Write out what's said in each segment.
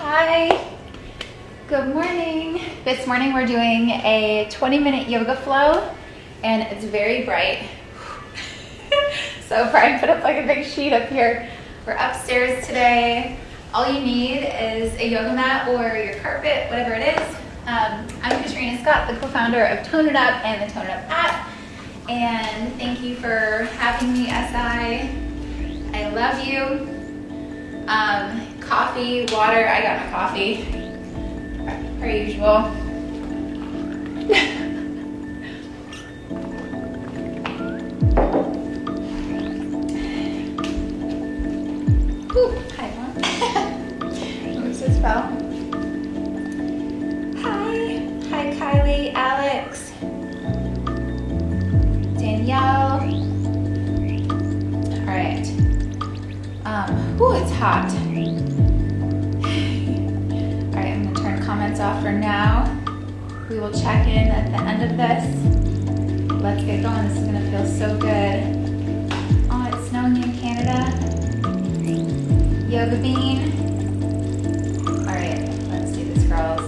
Hi, good morning. This morning we're doing a 20-minute yoga flow and it's very bright. So Brian put up like a big sheet up here. We're upstairs today. All you need is a yoga mat or your carpet, whatever it is. I'm Katrina Scott, the co-founder of Tone It Up and the Tone It Up app. And thank you for having me, SI. I love you. Coffee, water, I got my coffee, per usual. Ooh, hi, Mom. Who's this bell? Hi Kylie, Alex, Danielle. All right. Ooh, it's hot. All right, I'm gonna turn comments off for now. We will check in at the end of this. Let's get going. This is gonna feel so good. Oh, it's snowing in Canada. Yoga bean. All right, let's do this, girls.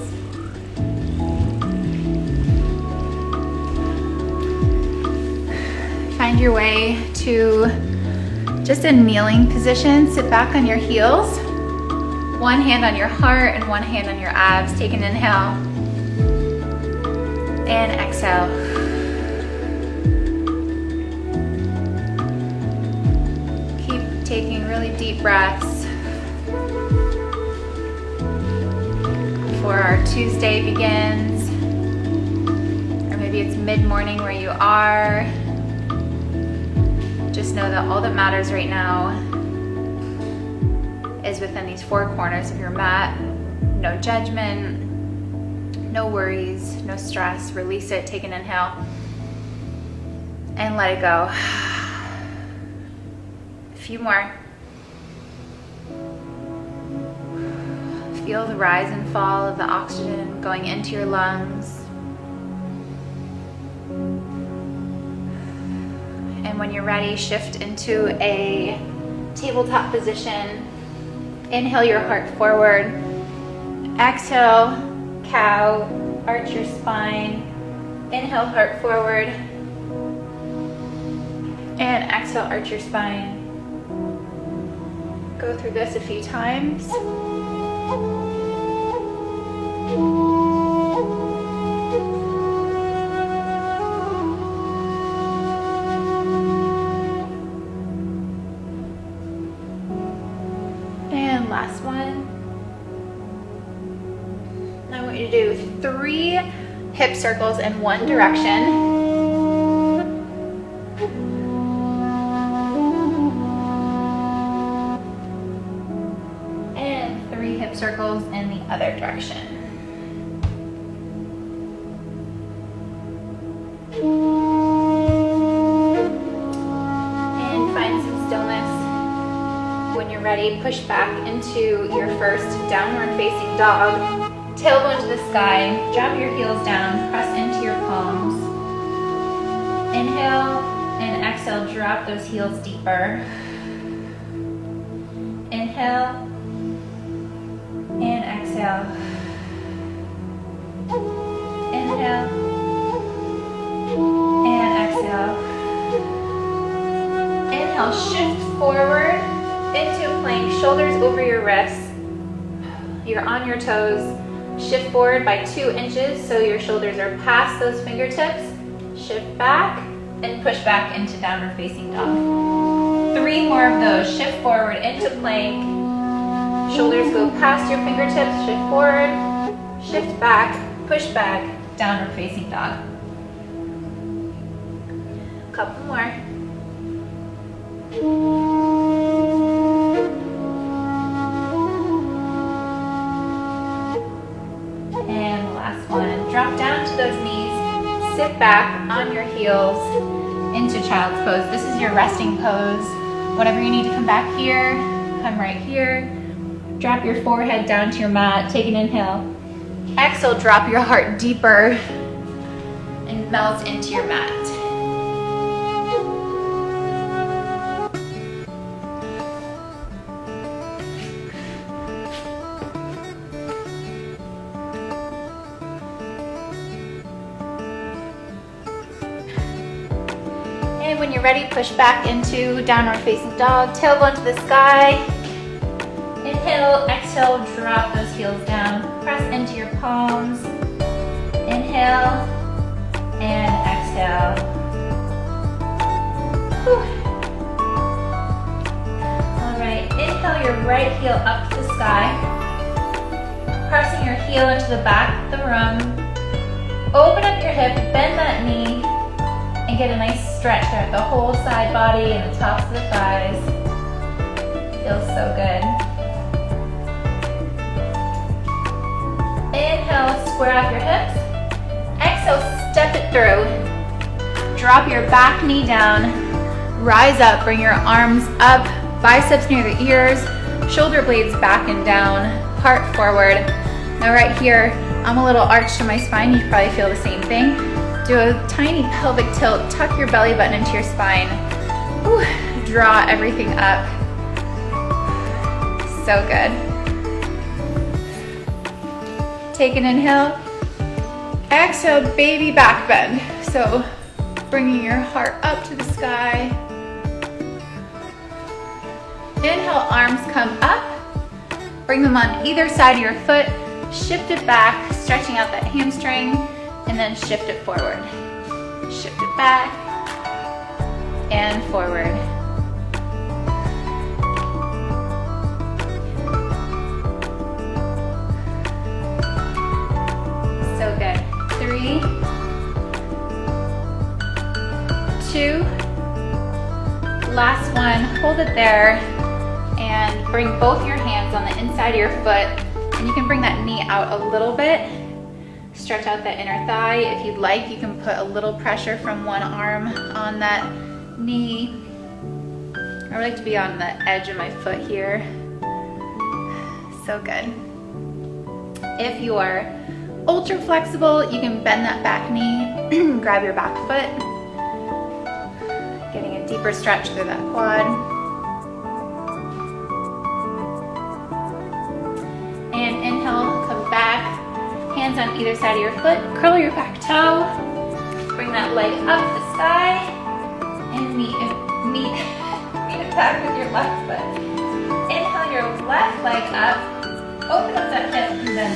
Find your way to just a kneeling position. Sit back on your heels. One hand on your heart and one hand on your abs. Take an inhale and exhale. Keep taking really deep breaths before our Tuesday begins. Or maybe it's mid-morning where you are. Just know that all that matters right now is within these four corners of your mat. No judgment, no worries, no stress. Release it, take an inhale, and let it go. A few more. Feel the rise and fall of the oxygen going into your lungs. And when you're ready, shift into a tabletop position. Inhale your heart forward. Exhale, cow, arch your spine. Inhale, heart forward. And exhale, arch your spine. Go through this a few times. Last one. I want you to do 3 hip circles in one direction. And 3 hip circles in the other direction. And find some stillness. When you're ready, push back into your first downward facing dog. Tailbone to the sky, drop your heels down, press into your palms. Inhale and exhale, drop those heels deeper. Inhale and exhale. Inhale and exhale. Inhale, shift forward into plank, shoulders over your wrists. You're on your toes. Shift forward by 2 inches so your shoulders are past those fingertips. Shift back and push back into downward facing dog. 3 more of those. Shift forward into plank. Shoulders go past your fingertips. Shift forward. Shift back. Push back. Downward facing dog. Couple more. Drop down to those knees, sit back on your heels into child's pose. This is your resting pose. Whenever you need to come back here, come right here. Drop your forehead down to your mat, take an inhale. Exhale, drop your heart deeper and melt into your mat. And when you're ready, push back into downward facing dog, tailbone to the sky. Inhale, exhale, drop those heels down. Press into your palms. Inhale and exhale. Whew. All right, inhale your right heel up to the sky. Pressing your heel into the back of the room. Open up your hip, bend that knee, and get a nice stretch there at the whole side body and the tops of the thighs. Feels so good. Inhale, square off your hips. Exhale, step it through. Drop your back knee down. Rise up, bring your arms up, biceps near the ears, shoulder blades back and down, heart forward. Now right here, I'm a little arched to my spine. You probably feel the same thing. Do a tiny pelvic tilt. Tuck your belly button into your spine. Whew. Draw everything up. So good. Take an inhale. Exhale, baby back bend. So bringing your heart up to the sky. Inhale, arms come up. Bring them on either side of your foot. Shift it back, stretching out that hamstring, and then shift it forward. Shift it back and forward. So good. 3, 2, last one. Hold it there and bring both your hands on the inside of your foot. And you can bring that knee out a little bit. Stretch out that inner thigh. If you'd like, you can put a little pressure from one arm on that knee. I like to be on the edge of my foot here. So good. If you are ultra flexible, you can bend that back knee, grab your back foot, getting a deeper stretch through that quad. And inhale, come back, hands on either side of your foot, curl your back toe, bring that leg up to the sky, and meet it back with your left foot. Inhale your left leg up, open up that hip, and then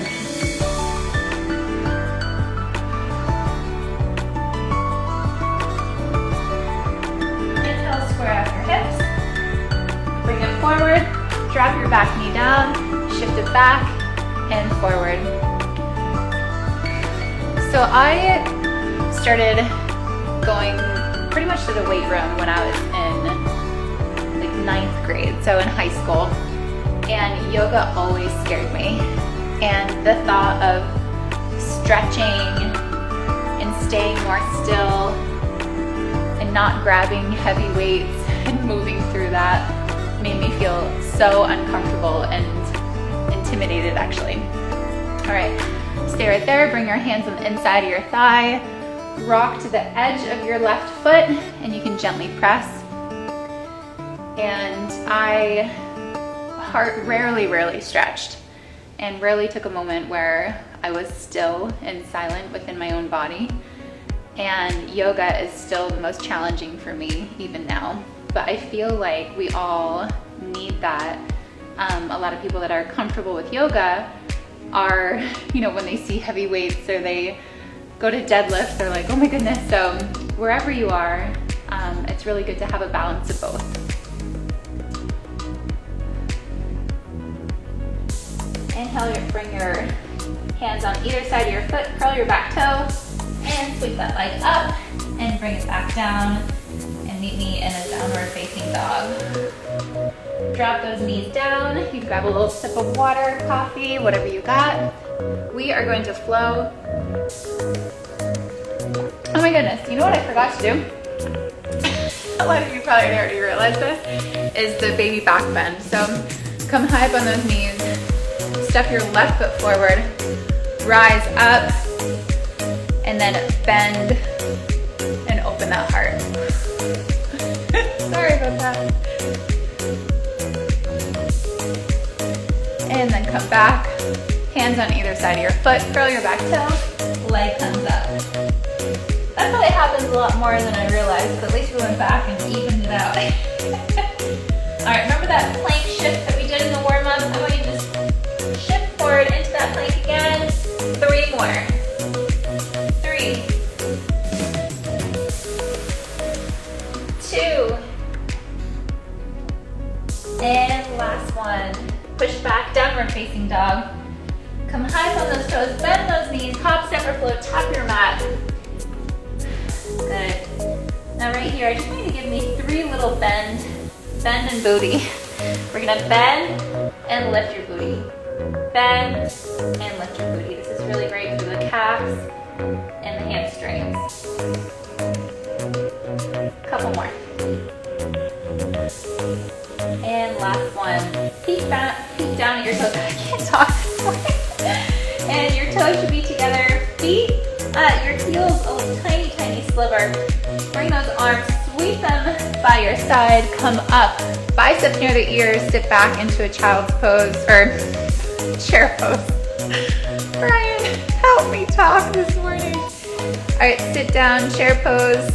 inhale, square out your hips, bring it forward, drop your back knee down, shift it back and forward. So I started going pretty much to the weight room when I was in like 9th grade, so in high school. And yoga always scared me. And the thought of stretching and staying more still and not grabbing heavy weights and moving through that made me feel so uncomfortable and intimidated, actually. All right, stay right there. Bring your hands on the inside of your thigh. Rock to the edge of your left foot, and you can gently press. And heart rarely stretched, and rarely took a moment where I was still and silent within my own body. And yoga is still the most challenging for me even now. But I feel like we all need that. A lot of people that are comfortable with yoga are, when they see heavy weights or they go to deadlift, they're like, oh my goodness. So wherever you are, it's really good to have a balance of both. Inhale, bring your hands on either side of your foot, curl your back toe, and sweep that leg up and bring it back down. Meet me in a downward facing dog. Drop those knees down. You grab a little sip of water, coffee, whatever you got. We are going to flow. Oh my goodness, you know what I forgot to do? A lot of you probably already realized this, is the baby back bend. So come high up on those knees, step your left foot forward, rise up, and then bend and open that heart. Sorry about that. And then come back, hands on either side of your foot, curl your back toe, leg comes up. That probably happens a lot more than I realized, but at least we went back and evened it out. All right, remember that plank shift that we did in the warm-up? I want you to just shift forward into that plank again. 3 more. 3, 2, and last one. Push back, downward facing dog. Come high on those toes, bend those knees, hop, step, or float, tap your mat. Good. Now right here, I just want you to give me 3 little bend and booty. We're gonna bend and lift your booty. Bend and lift your booty. This is really great for the calves and the hamstrings. Couple more. And last one. Peek down at your toes. I can't talk this morning. And your toes should be together. Feet at your heels, a tiny, tiny sliver. Bring those arms, sweep them by your side, come up. Biceps near the ears, sit back into a child's pose, or chair pose. Brian, help me talk this morning. All right, sit down, chair pose.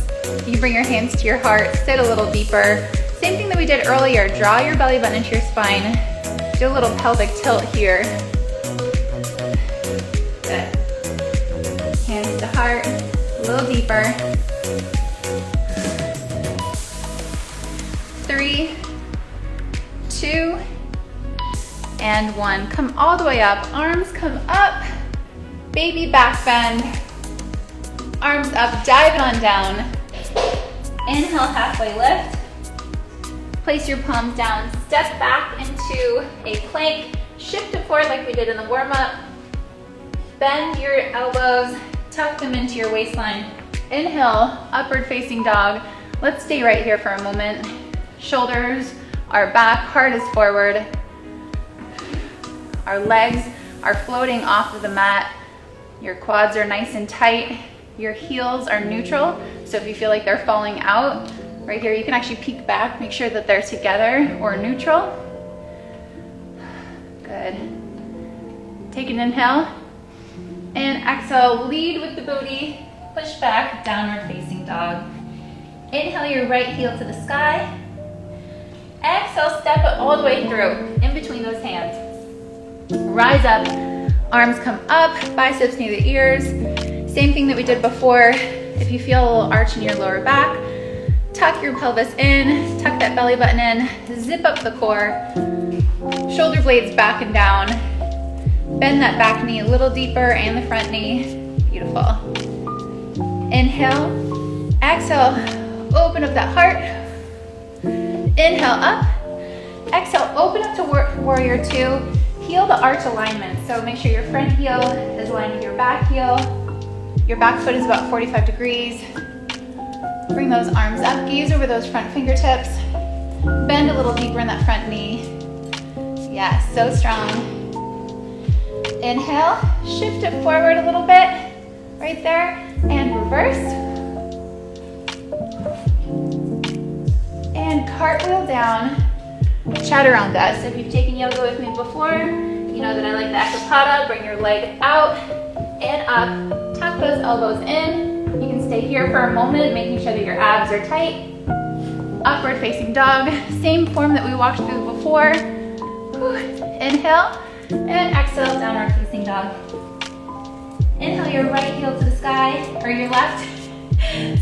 You bring your hands to your heart, sit a little deeper. Same thing that we did earlier. Draw your belly button into your spine. Do a little pelvic tilt here. Good. Hands to heart, a little deeper. 3, 2, and 1. Come all the way up. Arms come up. Baby back bend. Arms up, dive it on down. Inhale, halfway lift. Place your palms down. Step back into a plank. Shift it forward like we did in the warm-up. Bend your elbows. Tuck them into your waistline. Inhale, upward facing dog. Let's stay right here for a moment. Shoulders are back, heart is forward. Our legs are floating off of the mat. Your quads are nice and tight. Your heels are neutral. So if you feel like they're falling out, right here, you can actually peek back, make sure that they're together or neutral. Good. Take an inhale. And exhale, lead with the booty. Push back, downward facing dog. Inhale your right heel to the sky. Exhale, step it all the way through, in between those hands. Rise up, arms come up, biceps near the ears. Same thing that we did before. If you feel a little arch in your lower back, tuck your pelvis in, tuck that belly button in, zip up the core, shoulder blades back and down. Bend that back knee a little deeper and the front knee. Beautiful. Inhale, exhale, open up that heart. Inhale up, exhale, open up to warrior 2. Heel to arch alignment. So make sure your front heel is aligned with your back heel. Your back foot is about 45 degrees. Bring those arms up, gaze over those front fingertips. Bend a little deeper in that front knee. Yes, so strong. Inhale, shift it forward a little bit, right there, and reverse. And cartwheel down, chaturanga. So if you've taken yoga with me before, you know that I like the acropada. Bring your leg out and up, tuck those elbows in. You can stay here for a moment, making sure that your abs are tight. Upward facing dog, same form that we walked through before. Inhale, and exhale, downward facing dog. Inhale your right heel to the sky, or your left.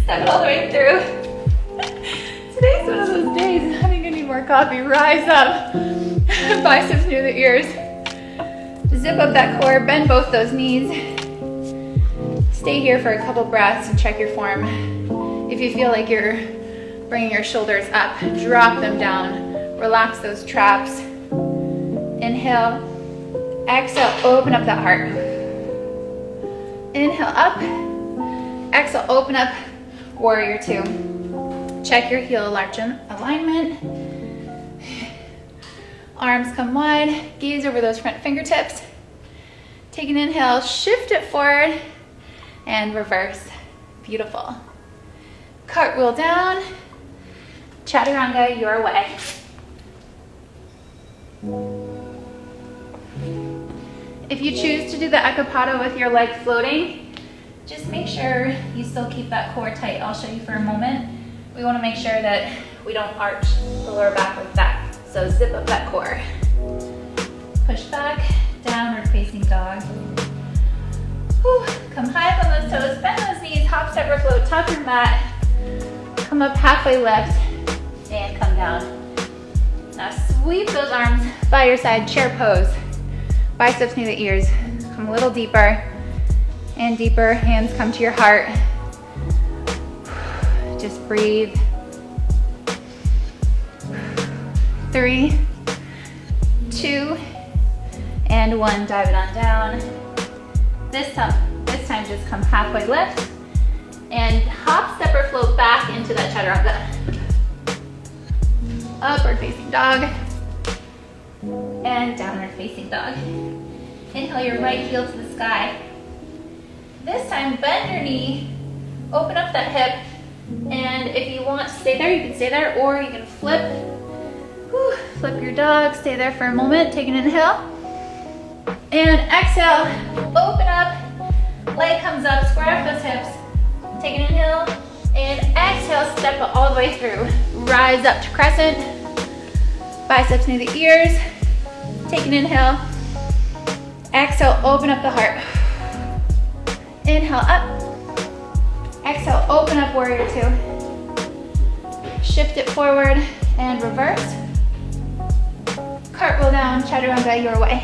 Step it all the way through. Today's one of those days. I think I need more coffee. Rise up. Biceps near the ears. Zip up that core, bend both those knees. Stay here for a couple breaths and check your form. If you feel like you're bringing your shoulders up, drop them down. Relax those traps. Inhale. Exhale, open up that heart. Inhale up. Exhale, open up, warrior 2. Check your heel arch alignment. Arms come wide, gaze over those front fingertips. Take an inhale, shift it forward, and reverse. Beautiful. Cartwheel down, chaturanga your way. If you choose to do the acropada with your leg floating, Just make sure you still keep that core tight. I'll show you for a moment. We want to make sure that we don't arch the lower back like that. So zip up that core. Push back, downward facing dog. Whew. Come high up on those toes, bend those knees, hop, step, or float, top your mat. Come up halfway lift, and come down. Now sweep those arms by your side, chair pose. Biceps near the ears. Come a little deeper and deeper. Hands come to your heart. Just breathe. 3, 2, and 1. Dive it on down. This time just come halfway lift and hop, step, or float back into that chaturanga. Upward facing dog and downward facing dog. Inhale your right heel to the sky. This time bend your knee, open up that hip, and if you want to stay there, you can stay there, or you can flip. Whew, flip your dog, stay there for a moment, take an inhale. And exhale, open up, leg comes up, square up those hips. Take an inhale, and exhale, step it all the way through. Rise up to crescent, biceps near the ears. Take an inhale, exhale, open up the heart. Inhale up, exhale, open up warrior 2. Shift it forward and reverse. Cartwheel down, chaturanga your way.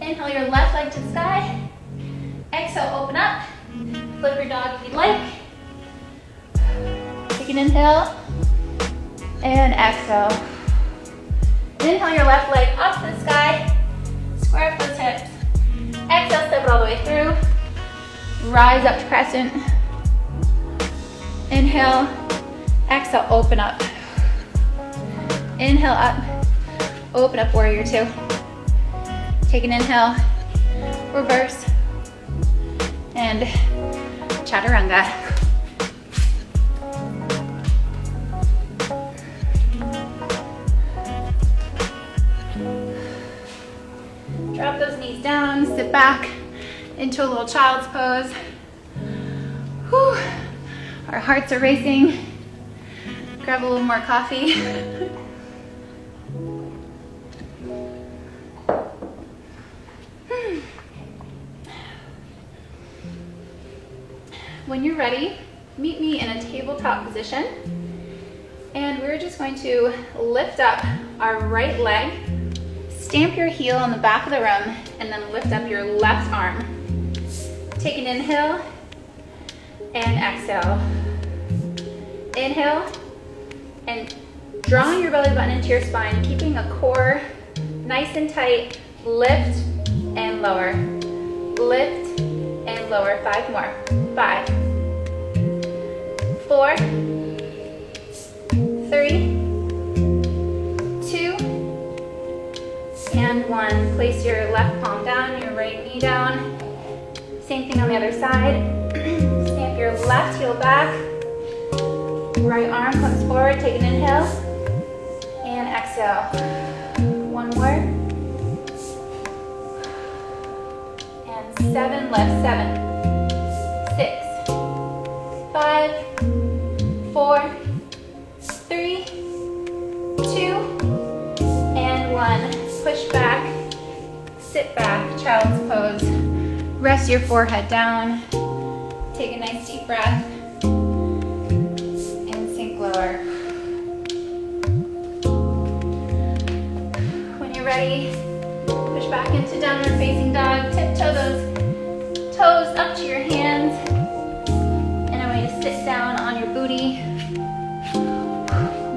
Inhale your left leg to the sky. Exhale, open up. Flip your dog if you'd like. Take an inhale and exhale. Inhale your left leg up to the sky. Square up those hips. Exhale, step it all the way through. Rise up to crescent. Inhale, exhale, open up. Inhale up, open up warrior 2. Take an inhale, reverse, and chaturanga. Drop those knees down, sit back into a little child's pose. Whew. Our hearts are racing. Grab a little more coffee. When you're ready, meet me in a tabletop position. And we're just going to lift up our right leg, stamp your heel on the back of the room, and then lift up your left arm. Take an inhale and exhale. Inhale and drawing your belly button into your spine, keeping a core nice and tight. Lift and lower. Lift and lower. 5 more. 5, 4, 3, 2, and 1. Place your left palm down, your right knee down. Same thing on the other side. Stamp your left heel back. Right arm comes forward. Take an inhale and exhale. 1 more. And 7 left. 7, 6, 5, 4, 3, 2, and 1. Push back, sit back, child's pose. Rest your forehead down. Take a nice deep breath and sink lower. When you're ready, push back into downward facing dog. Tiptoe those toes up to your hands. And I want you to sit down on your booty.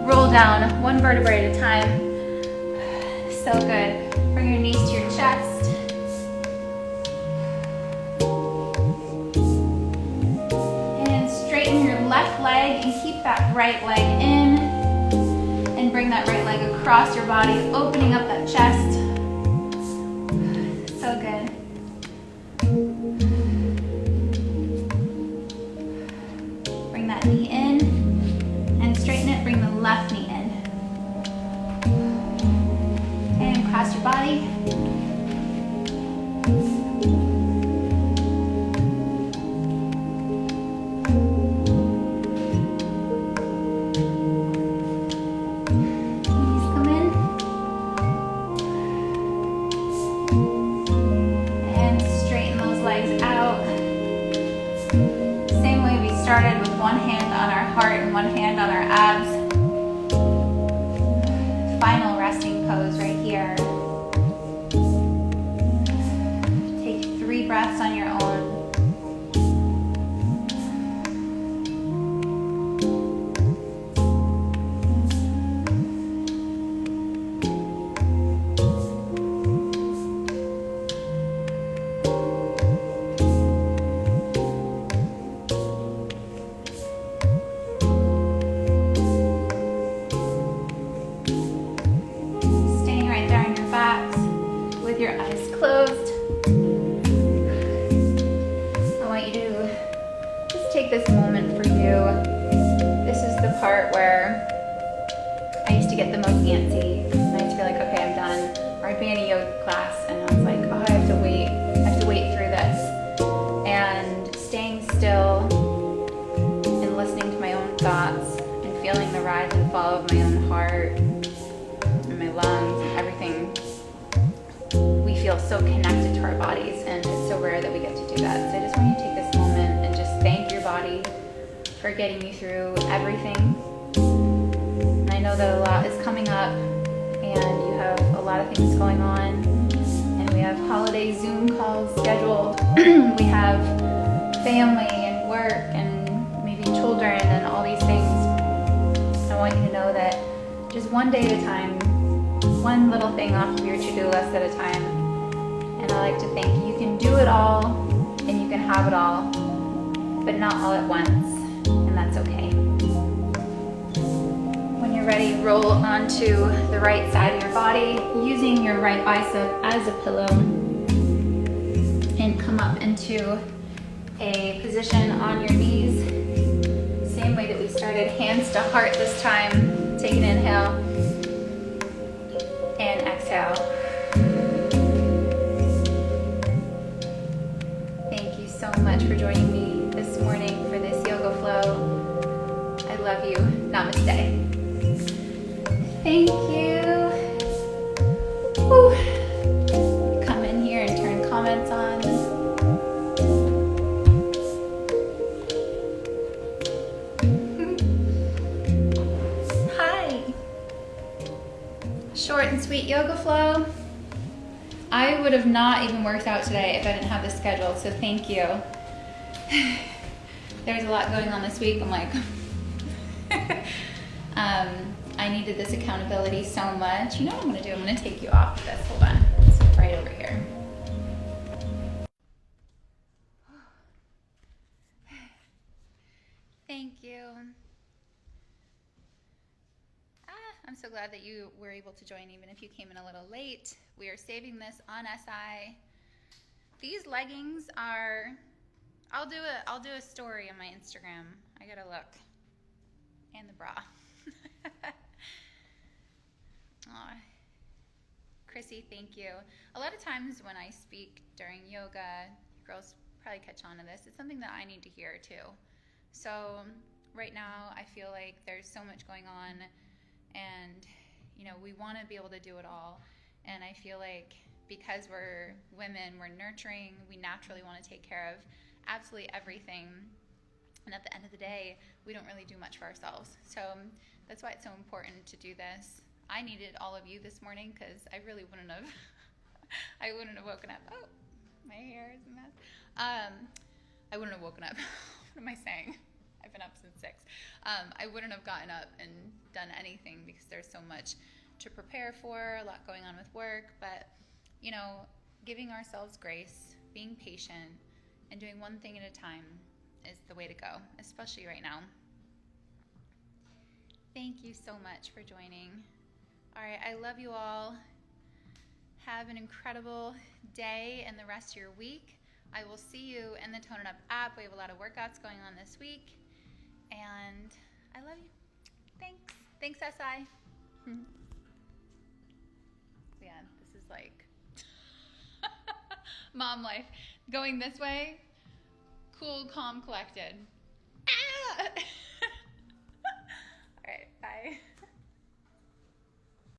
Roll down 1 vertebrae at a time. So good. Bring your knees to your chest. And straighten your left leg and keep that right leg in. And bring that right leg across your body, opening up that chest. So good. Bring that knee in and straighten it. Bring the left knee in. And on our abs. Final resting pose right here. Take 3 breaths on your own. Your eyes closed. I want you to just take this moment for you. This is the part where I used to get the most antsy. And I used to be like, okay, I'm done. Or I'd be in a yoga class and I was like, oh, I have to wait through this. And staying still and listening to my own thoughts and feeling the rise and fall of my own heart and my lungs and everything. We feel so connected to our bodies, and it's so rare that we get to do that. So I just want you to take this moment and just thank your body for getting you through everything. And I know that a lot is coming up, and you have a lot of things going on, and we have holiday Zoom calls scheduled. We have family and work and maybe children and all these things. I want you to know that just one day at a time, one little thing off of your to-do list at a time. And I like to think you can do it all and you can have it all, but not all at once, and that's okay. When you're ready, roll onto the right side of your body using your right bicep as a pillow and come up into a position on your knees. Same way that we started, hands to heart this time. Take an inhale and exhale. Thank you so much for joining me this morning for this yoga flow. I love you. Namaste. Thank you. Whew. Come in here and turn comments on. Short and sweet yoga flow. I would have not even worked out today if I didn't have this scheduled, so thank you. There's a lot going on this week. I'm like, I needed this accountability so much. You know what I'm gonna do? I'm gonna take you off this. Hold on. It's right over here. Thank you. I'm so glad that you were able to join even if you came in a little late. We are saving this on SI. These leggings are, I'll do a story on my Instagram. I gotta look. And the bra. Aw. Chrissy, thank you. A lot of times when I speak during yoga, girls probably catch on to this. It's something that I need to hear too. So right now I feel like there's so much going on, and you know, we want to be able to do it all, and I feel like because we're women, we're nurturing, we naturally want to take care of absolutely everything, and at the end of the day we don't really do much for ourselves. So that's why it's so important to do this. I needed all of you this morning because I really wouldn't have I wouldn't have woken up. Oh, my hair is a mess. I wouldn't have woken up. What am I saying? I've been up since 6. I wouldn't have gotten up and done anything because there's so much to prepare for, a lot going on with work, but you know, giving ourselves grace, being patient, and doing one thing at a time is the way to go, especially right now. Thank you so much for joining. All right, I love you all. Have an incredible day and the rest of your week. I will see you in the Tone It Up app. We have a lot of workouts going on this week. And I love you. Thanks. Thanks, SI. Yeah, this is like mom life. Going this way, cool, calm, collected. Ah!